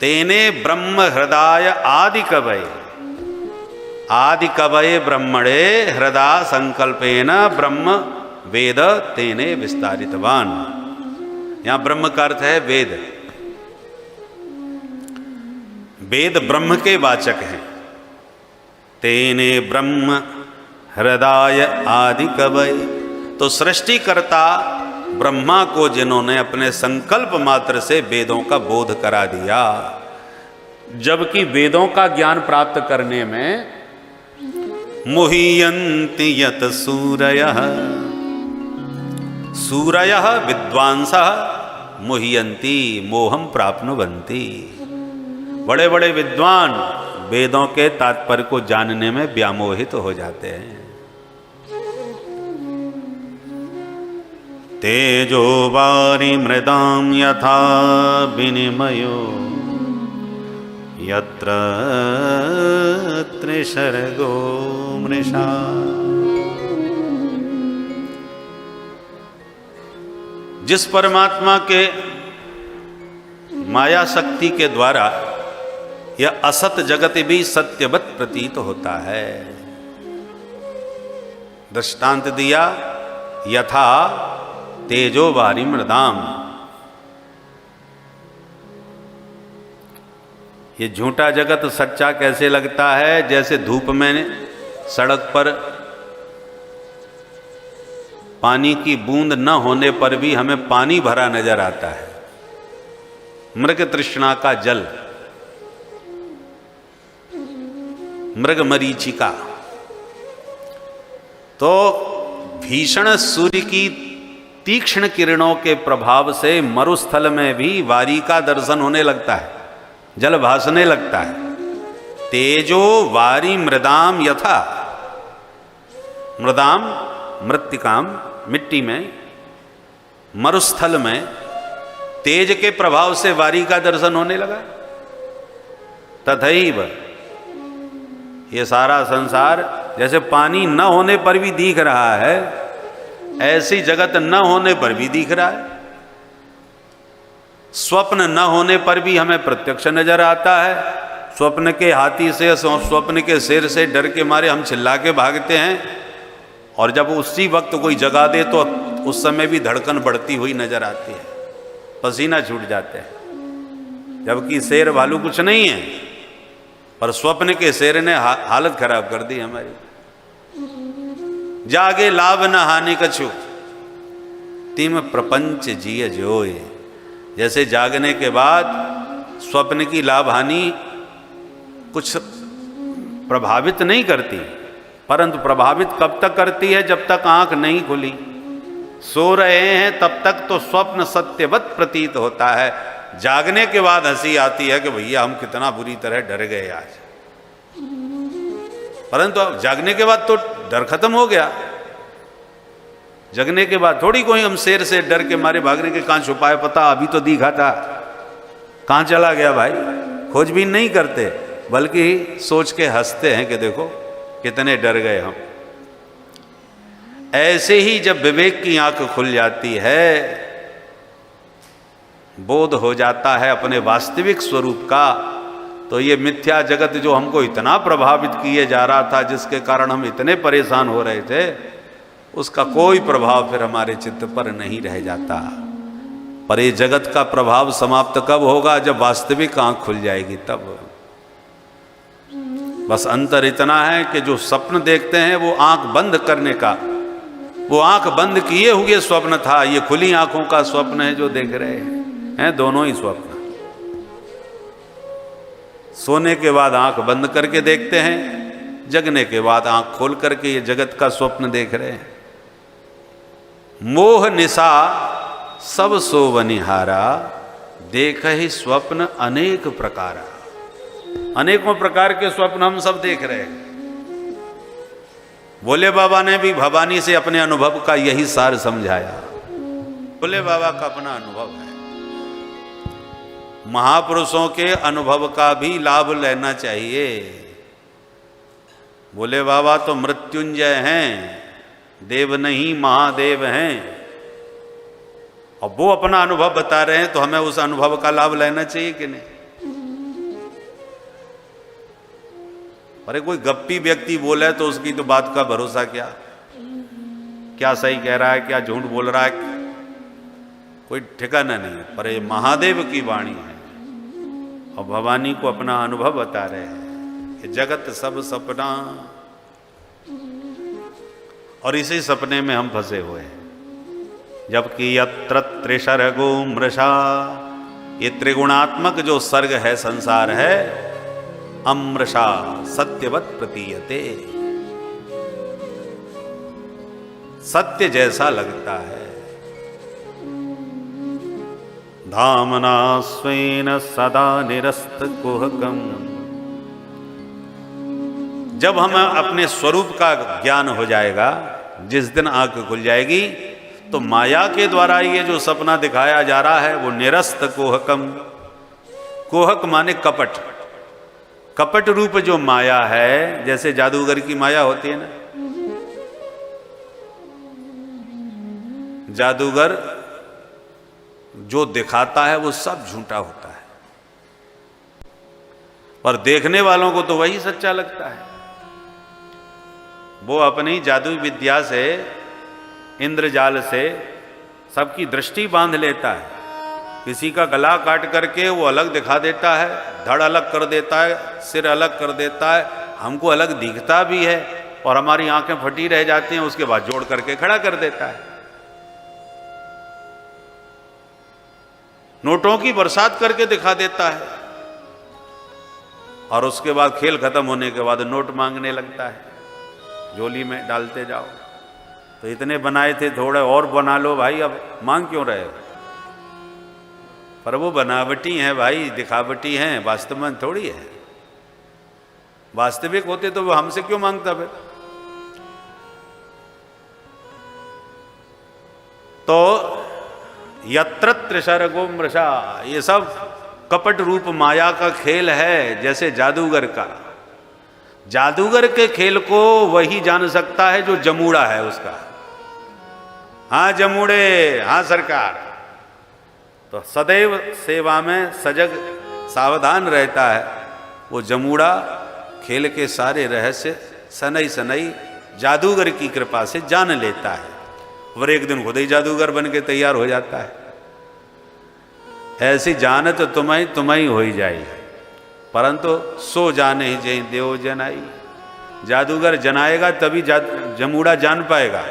तेने ब्रह्म हृदय आदि कवये, आदि कवये ब्रह्मणे हृदय संकल्पेन ब्रह्म वेद तेने विस्तारितवान। यहां ब्रह्म का अर्थ है वेद। वेद ब्रह्म के वाचक हैं। तेने ब्रह्म हृदय आदि कवये, तो सृष्टिकर्ता ब्रह्मा को जिन्होंने अपने संकल्प मात्र से वेदों का बोध करा दिया, जबकि वेदों का ज्ञान प्राप्त करने में मुह्यन्ति यत सूरयः, सूरयः विद्वांसः मुह्यन्ति मोहं प्राप्नुवन्ति। बड़े बड़े विद्वान वेदों के तात्पर्य को जानने में व्यामोहित हो जाते हैं। तेजो वारि मृदां यथा विनिमयो यत्र त्रिसर्गो मृषा। जिस परमात्मा के माया शक्ति के द्वारा यह असत जगत भी सत्यवत प्रतीत होता है। दृष्टांत दिया यथा तेजो वारी मृदाम। ये झूठा जगत सच्चा कैसे लगता है? जैसे धूप में सड़क पर पानी की बूंद न होने पर भी हमें पानी भरा नजर आता है, मृग तृष्णा का जल, मृग मरीचिका। तो भीषण सूर्य की तीक्ष्ण किरणों के प्रभाव से मरुस्थल में भी वारी का दर्शन होने लगता है, जल भासने लगता है। तेजो वारी मृदाम यथा, मृदाम मृत्तिकाम मिट्टी में, मरुस्थल में तेज के प्रभाव से वारी का दर्शन होने लगा। तथैव ये सारा संसार जैसे पानी न होने पर भी दिख रहा है, ऐसी जगत न होने पर भी दिख रहा है। स्वप्न न होने पर भी हमें प्रत्यक्ष नजर आता है। स्वप्न के हाथी से, स्वप्न के शेर से डर के मारे हम चिल्ला के भागते हैं, और जब उसी वक्त कोई जगा दे तो उस समय भी धड़कन बढ़ती हुई नजर आती है, पसीना छूट जाते हैं। जबकि शेर भालू कुछ नहीं है, पर स्वप्न के शेर ने हालत खराब कर दी हमारी। जागे लाभ न हानि कछु तिम प्रपंच जिय जोय। जैसे जागने के बाद स्वप्न की लाभ हानि कुछ प्रभावित नहीं करती, परंतु प्रभावित कब तक करती है? जब तक आंख नहीं खुली। सो रहे हैं तब तक तो स्वप्न सत्यवत प्रतीत होता है, जागने के बाद हंसी आती है कि भैया हम कितना बुरी तरह डर गए आज। परंतु अब जागने के बाद तो डर खत्म हो गया। जगने के बाद थोड़ी कोई हम शेर से डर के मारे भागने के, कहां छुपाए पता, अभी तो दिखा था, कहां चला गया भाई। खोजबीन नहीं करते, बल्कि सोच के हंसते हैं कि देखो कितने डर गए हम। ऐसे ही जब विवेक की आंख खुल जाती है, बोध हो जाता है अपने वास्तविक स्वरूप का, तो ये मिथ्या जगत जो हमको इतना प्रभावित किए जा रहा था, जिसके कारण हम इतने परेशान हो रहे थे, उसका कोई प्रभाव फिर हमारे चित्त पर नहीं रह जाता। पर ये जगत का प्रभाव समाप्त कब होगा? जब वास्तविक आंख खुल जाएगी तब। बस अंतर इतना है कि जो स्वप्न देखते हैं वो आंख बंद करने का, वो आंख बंद किए हुए स्वप्न था। ये खुली आंखों का स्वप्न है जो देख रहे हैं, दोनों ही स्वप्न। सोने के बाद आंख बंद करके देखते हैं, जगने के बाद आंख खोल करके ये जगत का स्वप्न देख रहे हैं। मोह निशा सब सोवनिहारा, देख ही स्वप्न अनेक प्रकारा। अनेकों प्रकार के स्वप्न हम सब देख रहे हैं। भोले बाबा ने भी भवानी से अपने अनुभव का यही सार समझाया। भोले बाबा का अपना अनुभव है, महापुरुषों के अनुभव का भी लाभ लेना चाहिए। भोले बाबा तो मृत्युंजय हैं, देव नहीं महादेव हैं, और वो अपना अनुभव बता रहे हैं, तो हमें उस अनुभव का लाभ लेना चाहिए कि नहीं? अरे कोई गप्पी व्यक्ति बोले तो उसकी तो बात का भरोसा क्या, क्या सही कह रहा है क्या झूठ बोल रहा है, कोई ठिकाना नहीं। पर ये महादेव की वाणी है और भवानी को अपना अनुभव बता रहे हैं कि जगत सब सपना, और इसी सपने में हम फंसे हुए हैं। जबकि यत्र त्रिसर्गो मृषा, ये त्रिगुणात्मक जो सर्ग है, संसार है, अमृषा सत्यवत प्रतीयते, सत्य जैसा लगता है। धामना स्वेन सदा निरस्त कुहकम, जब हम अपने स्वरूप का ज्ञान हो जाएगा, जिस दिन आंख खुल जाएगी, तो माया के द्वारा ये जो सपना दिखाया जा रहा है वो निरस्त कोहकम, कोहक माने कपट, कपट रूप जो माया है, जैसे जादूगर की माया होती है ना, जादूगर जो दिखाता है वो सब झूठा होता है, पर देखने वालों को तो वही सच्चा लगता है। वो अपनी जादू विद्या से, इंद्रजाल से सबकी दृष्टि बांध लेता है। किसी का गला काट करके वो अलग दिखा देता है, धड़ अलग कर देता है, सिर अलग कर देता है, हमको अलग दिखता भी है और हमारी आंखें फटी रह जाती हैं, उसके बाद जोड़ करके खड़ा कर देता है। नोटों की बरसात करके दिखा देता है और उसके बाद खेल खत्म होने के बाद नोट मांगने लगता है, झोली में डालते जाओ। तो इतने बनाए थे, थोड़े और बना लो भाई, अब मांग क्यों रहे? पर वो बनावटी हैं भाई, दिखावटी हैं, वास्तव में थोड़ी है। वास्तविक होते तो वो हमसे क्यों मांगता फिर? तो यत्र त्रिसर्गो मृषा, ये सब कपट रूप माया का खेल है, जैसे जादूगर का। जादूगर के खेल को वही जान सकता है जो जमूड़ा है उसका। हाँ जमूड़े, हाँ सरकार, तो सदैव सेवा में सजग सावधान रहता है। वो जमूड़ा खेल के सारे रहस्य सनई सनई जादूगर की कृपा से जान लेता है, और एक दिन खुद ही जादूगर बन के तैयार हो जाता है। ऐसी जानत तुम्हें हो ही जाई, परंतु सो जाने ही जय देव जनाई। जादूगर जनाएगा तभी जमूड़ा जान पाएगा,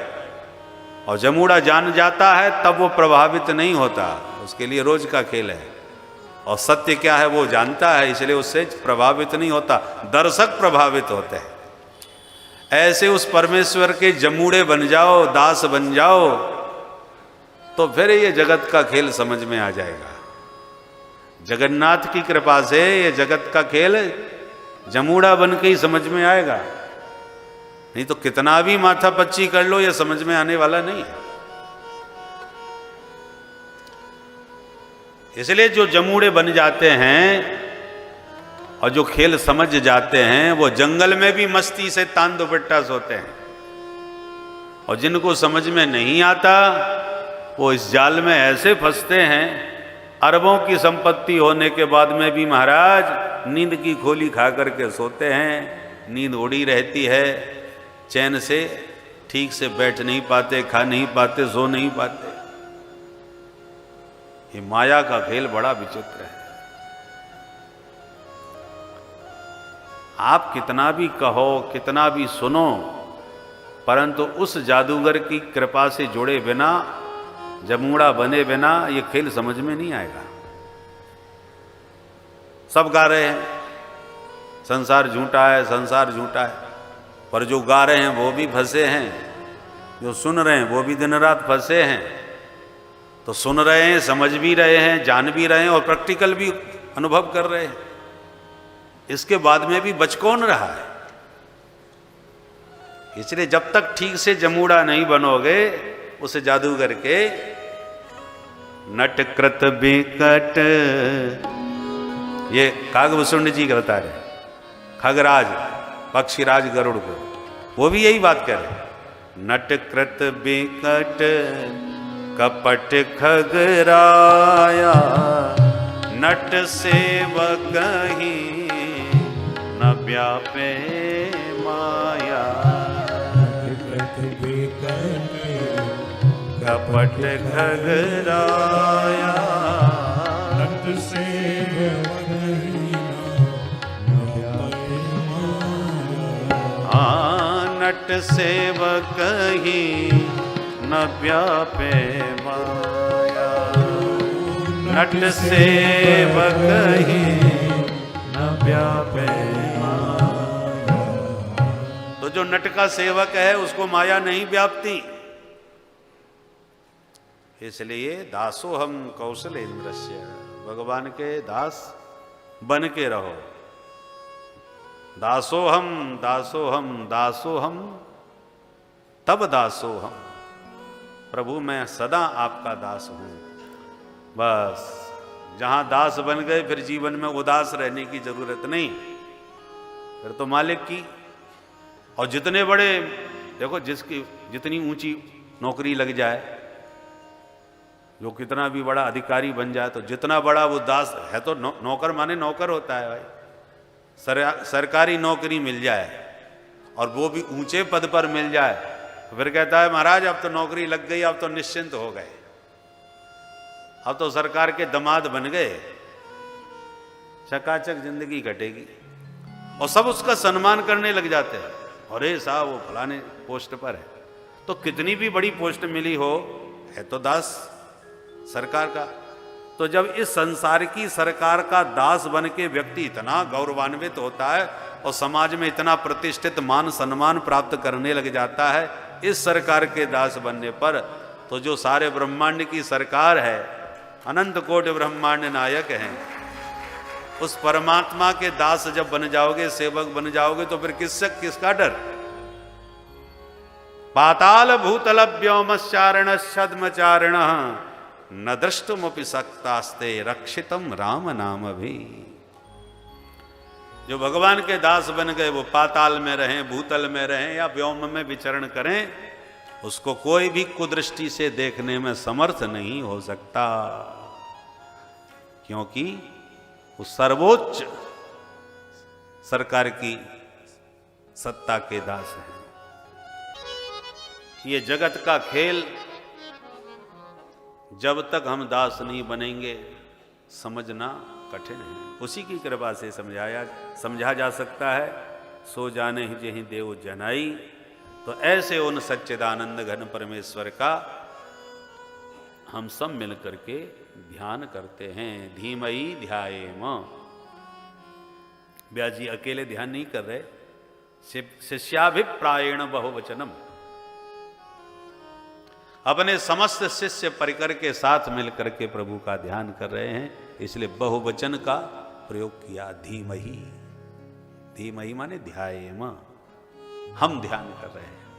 और जमूड़ा जान जाता है तब वो प्रभावित नहीं होता, उसके लिए रोज का खेल है। और सत्य क्या है वो जानता है, इसलिए उससे प्रभावित नहीं होता, दर्शक प्रभावित होते हैं। ऐसे उस परमेश्वर के जमूड़े बन जाओ, दास बन जाओ, तो फिर ये जगत का खेल समझ में आ जाएगा। जगन्नाथ की कृपा से ये जगत का खेल जमूड़ा बन के ही समझ में आएगा, नहीं तो कितना भी माथा पच्ची कर लो ये समझ में आने वाला नहीं है। इसलिए जो जमूड़े बन जाते हैं और जो खेल समझ जाते हैं, वो जंगल में भी मस्ती से तान दुपट्टा सोते हैं, और जिनको समझ में नहीं आता वो इस जाल में ऐसे फंसते हैं। अरबों की संपत्ति होने के बाद में भी महाराज नींद की खोली खा करके सोते हैं, नींद उड़ी रहती है, चैन से ठीक से बैठ नहीं पाते, खा नहीं पाते, सो नहीं पाते। ये माया का खेल बड़ा विचित्र है। आप कितना भी कहो, कितना भी सुनो, परंतु उस जादूगर की कृपा से जुड़े बिना, जमूड़ा बने बिना ये खेल समझ में नहीं आएगा। सब गा रहे हैं संसार झूठा है, संसार झूठा है, पर जो गा रहे हैं वो भी फंसे हैं, जो सुन रहे हैं वो भी दिन रात फंसे हैं। तो सुन रहे हैं, समझ भी रहे हैं, जान भी रहे हैं, और प्रैक्टिकल भी अनुभव कर रहे हैं। इसके बाद में भी बच कौन रहा है? इसलिए जब तक ठीक से जमूड़ा नहीं बनोगे उस जादूगर के नटकृत बिकट, ये कागभूषण जी का बता रहे, खगराज पक्षीराज गरुड़ को, वो भी यही बात कर रहे। नटकृत बिकट कपट खगराया, नट सेवक ही न व्यापे माया। कपट घगराया नट सेवक नट सेवक ही न व्यापे माया। नट सेवक ही न व्यापे माया। तो जो नट का सेवक है उसको माया नहीं व्यापती। इसलिए दासोहम कौशलेन्द्रस्य, भगवान के दास बन के रहो। दासोहम दासोहम दासोहम तब दासोहम, प्रभु मैं सदा आपका दास हूं। बस जहां दास बन गए फिर जीवन में उदास रहने की जरूरत नहीं, फिर तो मालिक की। और जितने बड़े देखो, जिसकी जितनी ऊंची नौकरी लग जाए, जो कितना भी बड़ा अधिकारी बन जाए, तो जितना बड़ा वो दास है तो नौकर माने नौकर होता है भाई। सरकारी नौकरी मिल जाए और वो भी ऊंचे पद पर मिल जाए तो फिर कहता है महाराज अब तो नौकरी लग गई, अब तो निश्चिंत हो गए, अब तो सरकार के दामाद बन गए, चकाचक जिंदगी कटेगी। और सब उसका सम्मान करने लग जाते हैं, अरे साहब वो फलाने पोस्ट पर है। तो कितनी भी बड़ी पोस्ट मिली हो, है तो दास सरकार का। तो जब इस संसार की सरकार का दास बन के व्यक्ति इतना गौरवान्वित होता है और समाज में इतना प्रतिष्ठित मान सम्मान प्राप्त करने लग जाता है इस सरकार के दास बनने पर, तो जो सारे ब्रह्मांड की सरकार है, अनंत कोटि ब्रह्मांड नायक हैं, उस परमात्मा के दास जब बन जाओगे, सेवक बन जाओगे, तो फिर किसका डर। पाताल भूतल व्योमचारण छद्मचारिण न दृष्टुमपि सक्तास्ते रक्षितम राम नाम भी। जो भगवान के दास बन गए वो पाताल में रहें, भूतल में रहें या व्योम में विचरण करें, उसको कोई भी कुदृष्टि से देखने में समर्थ नहीं हो सकता, क्योंकि वो सर्वोच्च सरकार की सत्ता के दास हैं। ये जगत का खेल जब तक हम दास नहीं बनेंगे समझना कठिन है। उसी की कृपा से समझा जा सकता है। सो जाने ही जेहि देव जनाई। तो ऐसे उन सच्चिदानंद घन परमेश्वर का हम सब मिल करके ध्यान करते हैं। धीमहि ध्यायेम। व्यास जी अकेले ध्यान नहीं कर रहे, शिष्याभिप्रायेण बहुवचनम, अपने समस्त शिष्य परिकर के साथ मिलकर के प्रभु का ध्यान कर रहे हैं, इसलिए बहुवचन का प्रयोग किया। धीमहि, धीमहि माने ध्यायेम, हम ध्यान कर रहे हैं।